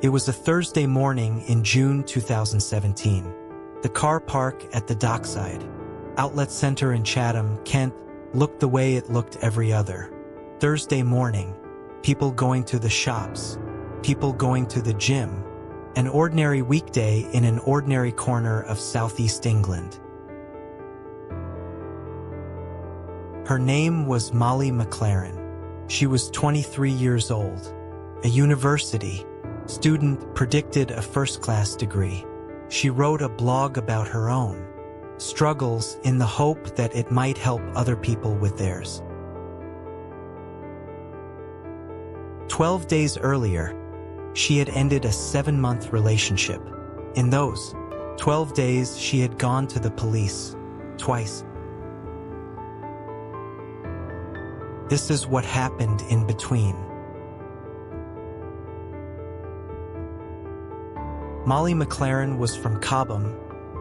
It was a Thursday morning in June 2017. The car park at the dockside outlet center in Chatham, Kent, looked the way it looked every other Thursday morning. People going to the shops, people going to the gym, an ordinary weekday in an ordinary corner of southeast England. Her name was Molly McLaren. She was 23 years old, a university student, predicted a first-class degree. She wrote a blog about her own struggles in the hope that it might help other people with theirs. 12 days earlier, she had ended a 7-month relationship. In those 12 days, she had gone to the police twice. This is what happened in between. Molly McLaren was from Cobham,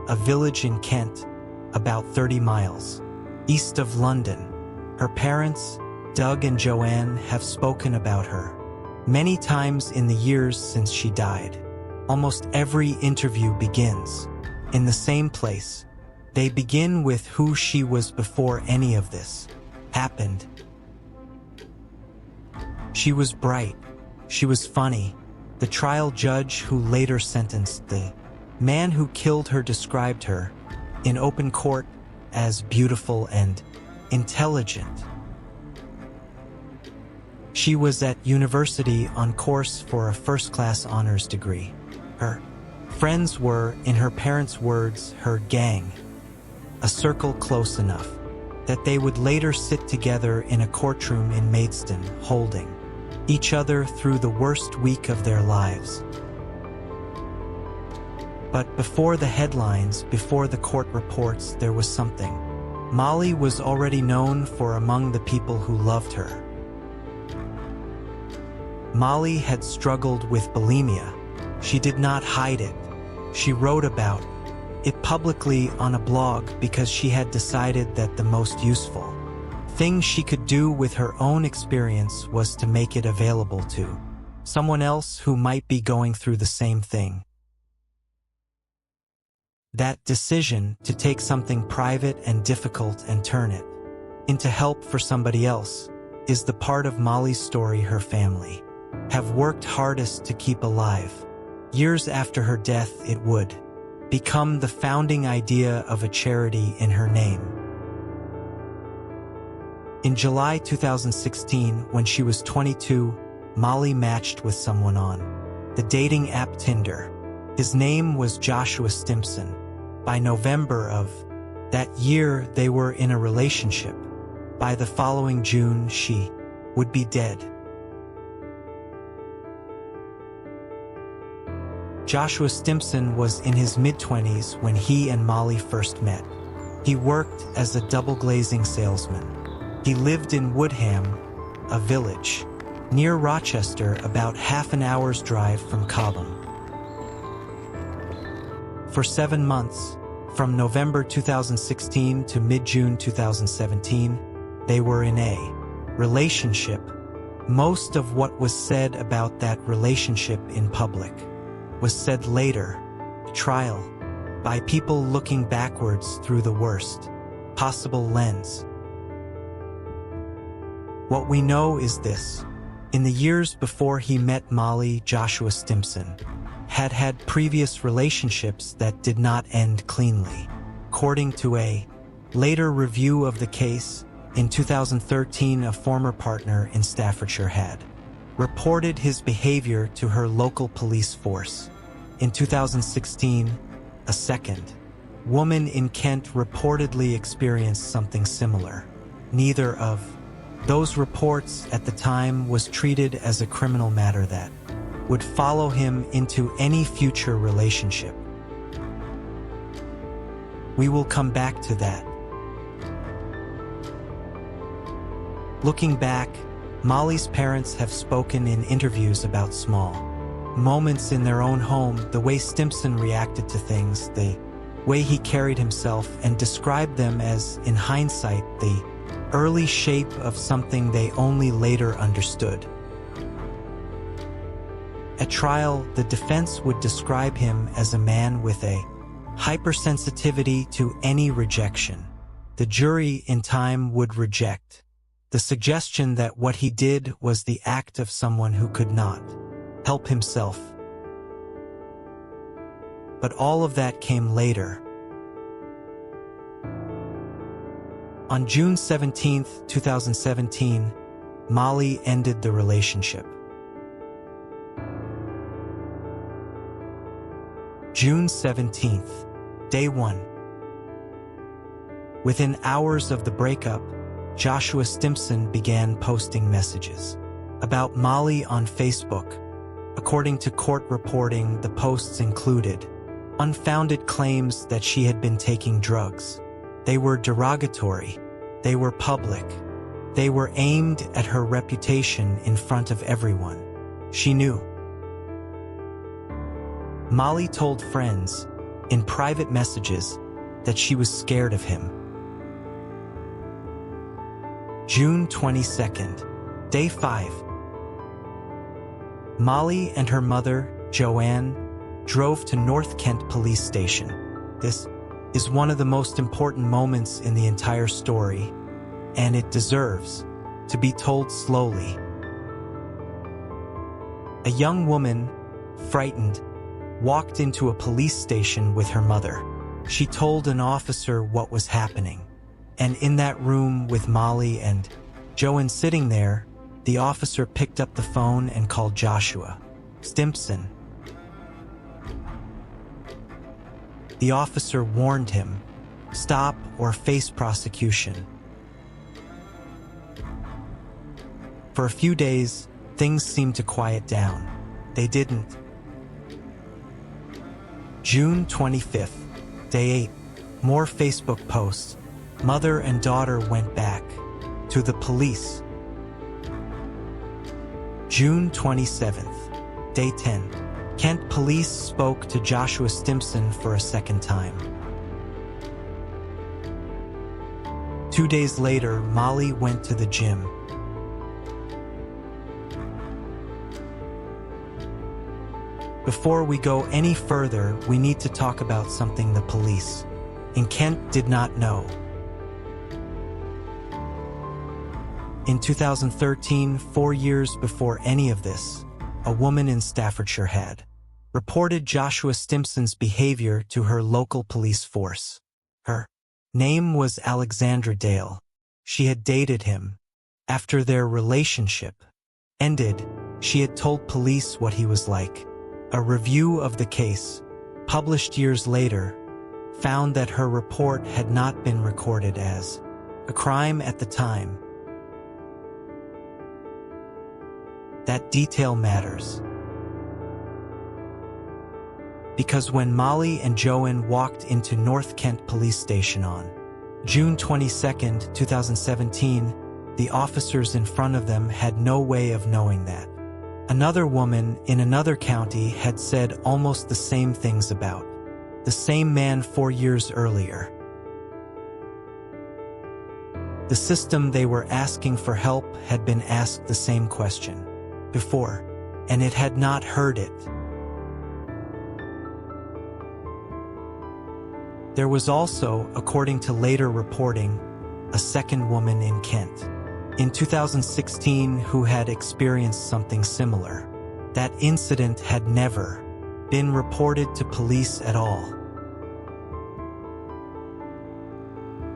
a village in Kent, about 30 miles east of London. Her parents, Doug and Joanne, have spoken about her many times in the years since she died. Almost every interview begins in the same place. They begin with who she was before any of this happened. She was bright. She was funny. The trial judge who later sentenced the man who killed her described her in open court as beautiful and intelligent. She was at university on course for a first-class honors degree. Her friends were, in her parents' words, her gang, a circle close enough that they would later sit together in a courtroom in Maidstone, holding each other through the worst week of their lives. But before the headlines, before the court reports, there was something. Molly was already known for among the people who loved her. Molly had struggled with bulimia. She did not hide it. She wrote about it publicly on a blog because she had decided that the most useful thing she could do with her own experience was to make it available to someone else who might be going through the same thing. That decision to take something private and difficult and turn it into help for somebody else is the part of Molly's story her family have worked hardest to keep alive. Years after her death, it would become the founding idea of a charity in her name. In July 2016, when she was 22, Molly matched with someone on the dating app Tinder. His name was Joshua Stimpson. By November of that year, they were in a relationship. By the following June, she would be dead. Joshua Stimpson was in his mid-20s when he and Molly first met. He worked as a double-glazing salesman. He lived in Woodham, a village near Rochester, about half an hour's drive from Cobham. For 7 months, from November 2016 to mid-June 2017, they were in a relationship. Most of what was said about that relationship in public was said later, trial, by people looking backwards through the worst possible lens. What we know is this. In the years before he met Molly, Joshua Stimpson had had previous relationships that did not end cleanly. According to a later review of the case, in 2013, a former partner in Staffordshire had reported his behavior to her local police force. In 2016, a second woman in Kent reportedly experienced something similar. Neither of those reports at the time was treated as a criminal matter that would follow him into any future relationship. We will come back to that. Looking back, Molly's parents have spoken in interviews about small moments in their own home, the way Stimpson reacted to things, the way he carried himself, and described them as, in hindsight, the early shape of something they only later understood. At trial, the defense would describe him as a man with a hypersensitivity to any rejection. The jury in time would reject the suggestion that what he did was the act of someone who could not help himself. But all of that came later. On June 17, 2017, Molly ended the relationship. June 17th, day 1. Within hours of the breakup, Joshua Stimpson began posting messages about Molly on Facebook. According to court reporting, the posts included unfounded claims that she had been taking drugs. They were derogatory. They were public. They were aimed at her reputation in front of everyone she knew. Molly told friends in private messages that she was scared of him. June 22nd, day 5. Molly and her mother, Joanne, drove to North Kent Police Station. This is one of the most important moments in the entire story, and it deserves to be told slowly. A young woman, frightened, walked into a police station with her mother. She told an officer what was happening. And in that room with Molly and Joanne sitting there, the officer picked up the phone and called Joshua Stimpson. The officer warned him, "Stop or face prosecution." For a few days, things seemed to quiet down. They didn't. June 25th, day 8. More Facebook posts. Mother and daughter went back to the police. June 27th, day 10. Kent police spoke to Joshua Stimpson for a second time. 2 days later, Molly went to the gym. Before we go any further, we need to talk about something the police in Kent did not know. In 2013, 4 years before any of this, a woman in Staffordshire had reported Joshua Stimpson's behavior to her local police force. Her name was Alexandra Dale. She had dated him. After their relationship ended, she had told police what he was like. A review of the case, published years later, found that her report had not been recorded as a crime at the time. That detail matters. Because when Molly and Joanne walked into North Kent Police Station on June 22, 2017, the officers in front of them had no way of knowing that. Another woman in another county had said almost the same things about the same man 4 years earlier. The system they were asking for help had been asked the same question before, and it had not heard it. There was also, according to later reporting, a second woman in Kent in 2016 who had experienced something similar. That incident had never been reported to police at all.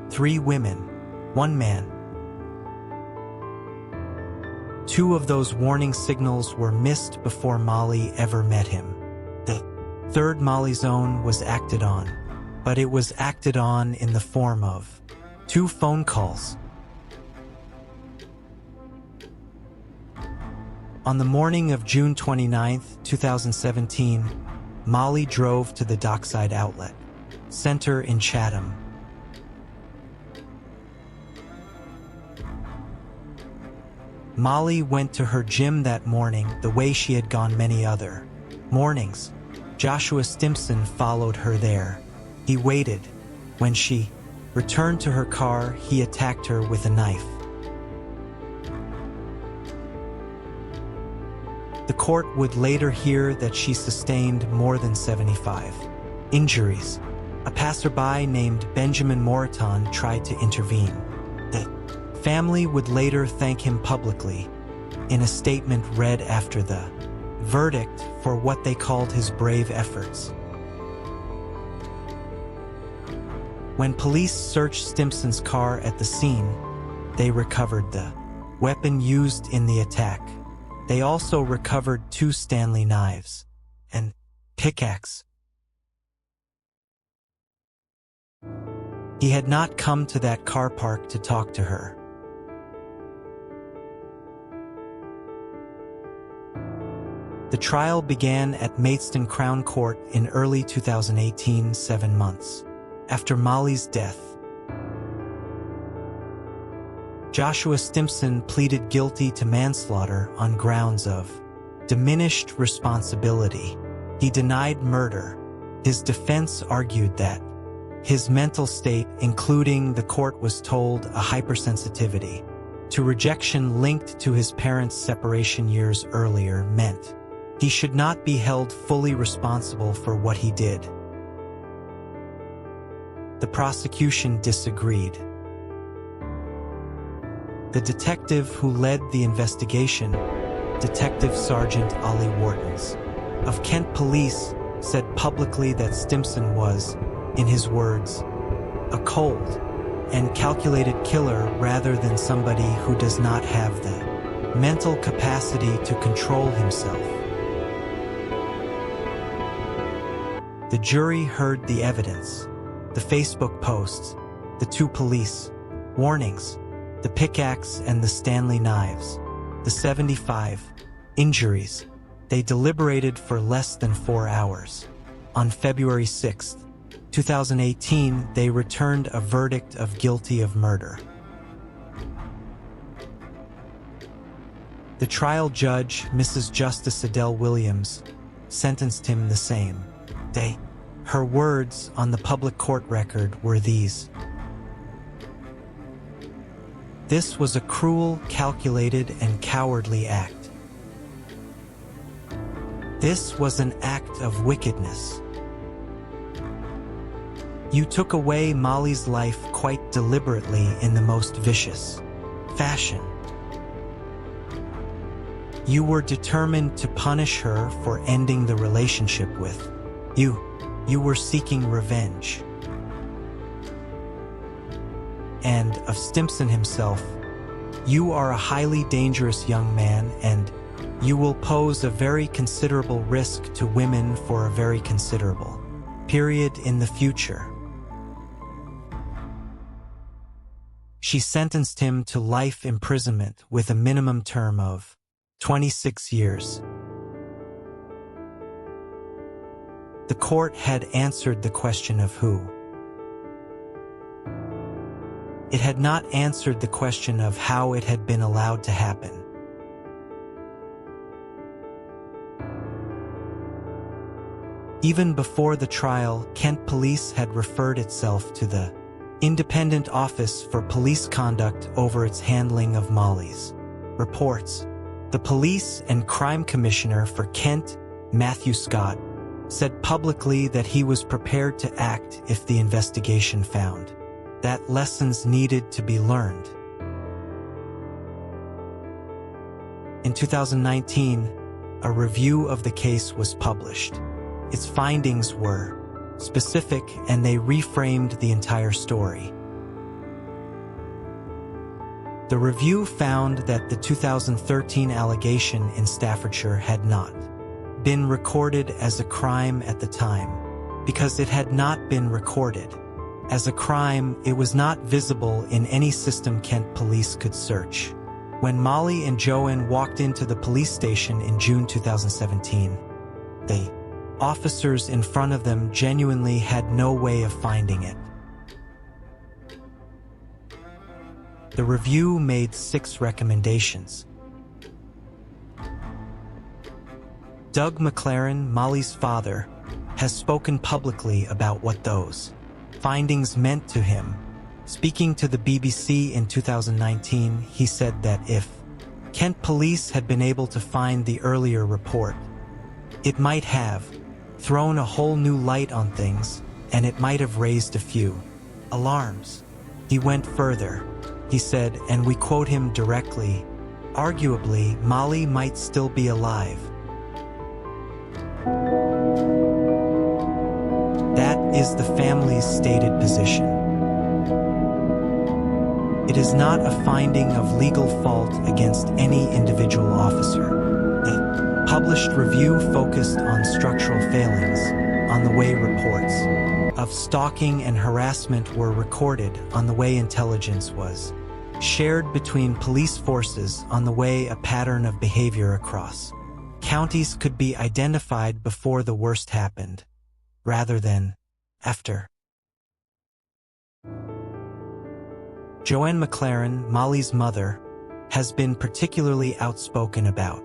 3 women, 1 man. 2 of those warning signals were missed before Molly ever met him. The third, Molly's own, was acted on, but it was acted on in the form of 2 phone calls. On the morning of June 29, 2017, Molly drove to the Dockside Outlet Center in Chatham. Molly went to her gym that morning the way she had gone many other mornings. Joshua Stimpson followed her there. He waited. When she returned to her car, he attacked her with a knife. The court would later hear that she sustained more than 75 injuries. A passerby named Benjamin Moreton tried to intervene. The family would later thank him publicly in a statement read after the verdict for what they called his brave efforts. When police searched Stimpson's car at the scene, they recovered the weapon used in the attack. They also recovered 2 Stanley knives and pickaxe. He had not come to that car park to talk to her. The trial began at Maidstone Crown Court in early 2018, 7 months after Molly's death. Joshua Stimpson pleaded guilty to manslaughter on grounds of diminished responsibility. He denied murder. His defense argued that his mental state, including, the court was told, a hypersensitivity to rejection linked to his parents' separation years earlier, meant he should not be held fully responsible for what he did. The prosecution disagreed. The detective who led the investigation, Detective Sergeant Ollie Whartons of Kent Police, said publicly that Stimpson was, in his words, a cold and calculated killer rather than somebody who does not have the mental capacity to control himself. The jury heard the evidence, the Facebook posts, the 2 police warnings, the pickaxe and the Stanley knives, the 75 injuries. They deliberated for less than 4 hours. On February 6, 2018, they returned a verdict of guilty of murder. The trial judge, Mrs. Justice Adele Williams, sentenced him the same day. Her words on the public court record were these: "This was a cruel, calculated, and cowardly act. This was an act of wickedness. You took away Molly's life quite deliberately in the most vicious fashion. You were determined to punish her for ending the relationship with you. You were seeking revenge. And of Stimpson himself, you are a highly dangerous young man, and you will pose a very considerable risk to women for a very considerable period in the future." She sentenced him to life imprisonment with a minimum term of 26 years. The court had answered the question of who. It had not answered the question of how it had been allowed to happen. Even before the trial, Kent Police had referred itself to the Independent Office for Police Conduct over its handling of Molly's reports. The Police and Crime Commissioner for Kent, Matthew Scott, said publicly that he was prepared to act if the investigation found that lessons needed to be learned. In 2019, a review of the case was published. Its findings were specific, and they reframed the entire story. The review found that the 2013 allegation in Staffordshire had not been recorded as a crime at the time. Because it had not been recorded as a crime, it was not visible in any system Kent Police could search. When Molly and Joanne walked into the police station in June 2017, the officers in front of them genuinely had no way of finding it. The review made 6 recommendations. Doug McLaren, Molly's father, has spoken publicly about what those findings meant to him. Speaking to the BBC in 2019, he said that if Kent police had been able to find the earlier report. It might have thrown a whole new light on things, and it might have raised a few alarms. He went further. He said, and we quote him directly, "Arguably, Molly might still be alive." That is the family's stated position. It is not a finding of legal fault against any individual officer. The published review focused on structural failings, on the way reports of stalking and harassment were recorded, on the way intelligence was shared between police forces, on the way a pattern of behavior across counties could be identified before the worst happened, rather than after. Joanne McLaren, Molly's mother, has been particularly outspoken about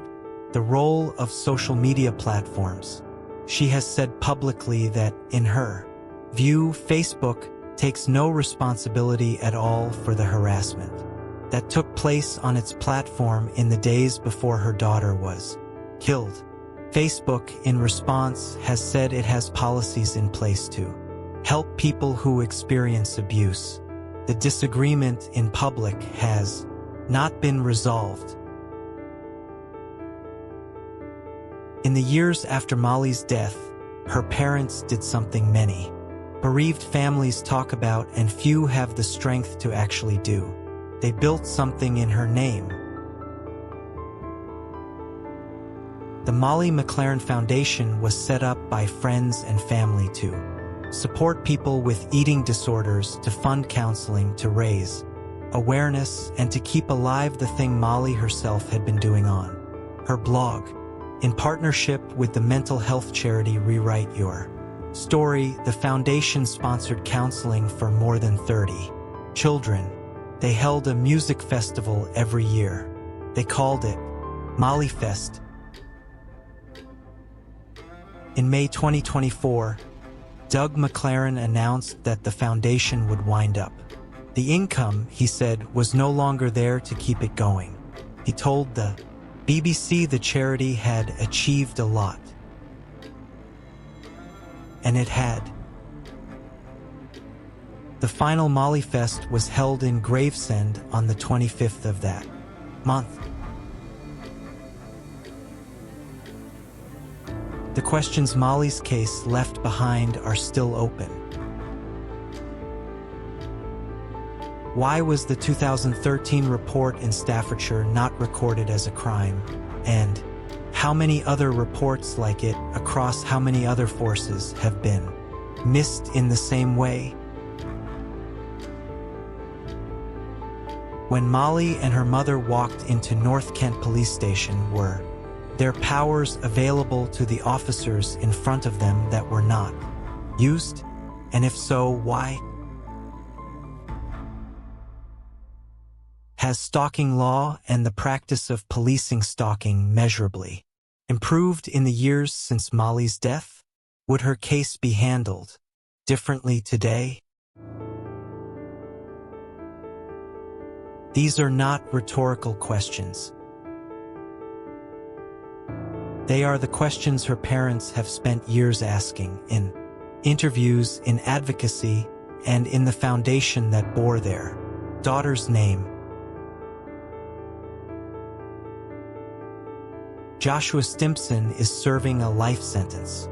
the role of social media platforms. She has said publicly that, in her view, Facebook takes no responsibility at all for the harassment that took place on its platform in the days before her daughter was killed. Facebook, in response, has said it has policies in place to help people who experience abuse. The disagreement in public has not been resolved. In the years after Molly's death, her parents did something many bereaved families talk about and few have the strength to actually do. They built something in her name. The Molly McLaren Foundation was set up by friends and family to support people with eating disorders, to fund counseling, to raise awareness, and to keep alive the thing Molly herself had been doing on her blog. In partnership with the mental health charity Rewrite Your Story, the foundation sponsored counseling for more than 30 children. They held a music festival every year. They called it Molly Fest. In May 2024, Doug McLaren announced that the foundation would wind up. The income, he said, was no longer there to keep it going. He told the BBC the charity had achieved a lot. And it had. The final Molly Fest was held in Gravesend on the 25th of that month. The questions Molly's case left behind are still open. Why was the 2013 report in Staffordshire not recorded as a crime? And how many other reports like it across how many other forces have been missed in the same way? When Molly and her mother walked into North Kent Police Station, were their powers available to the officers in front of them that were not used? And if so, why? Has stalking law and the practice of policing stalking measurably improved in the years since Molly's death? Would her case be handled differently today? These are not rhetorical questions. They are the questions her parents have spent years asking in interviews, in advocacy, and in the foundation that bore their daughter's name. Joshua Stimpson is serving a life sentence.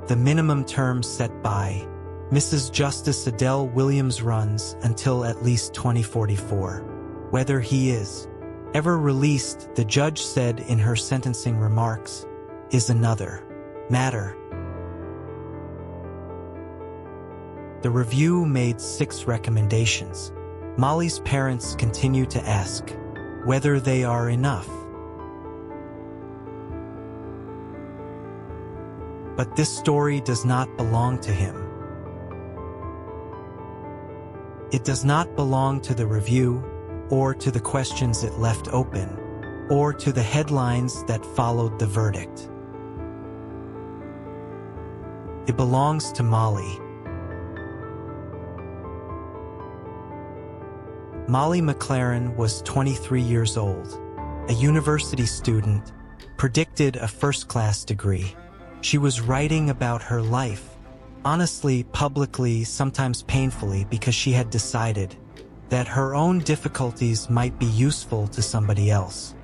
The minimum term set by Mrs. Justice Adele Williams runs until at least 2044. Whether he is ever released, the judge said in her sentencing remarks, is another matter. The review made 6 recommendations. Molly's parents continue to ask whether they are enough. But this story does not belong to him. It does not belong to the review, or to the questions it left open, or to the headlines that followed the verdict. It belongs to Molly. Molly McLaren was 23 years old a university student, predicted a first-class degree. She was writing about her life, honestly, publicly, sometimes painfully, because she had decided that her own difficulties might be useful to somebody else.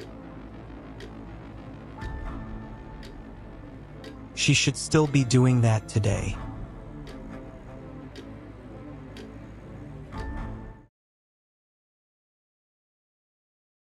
She should still be doing that today.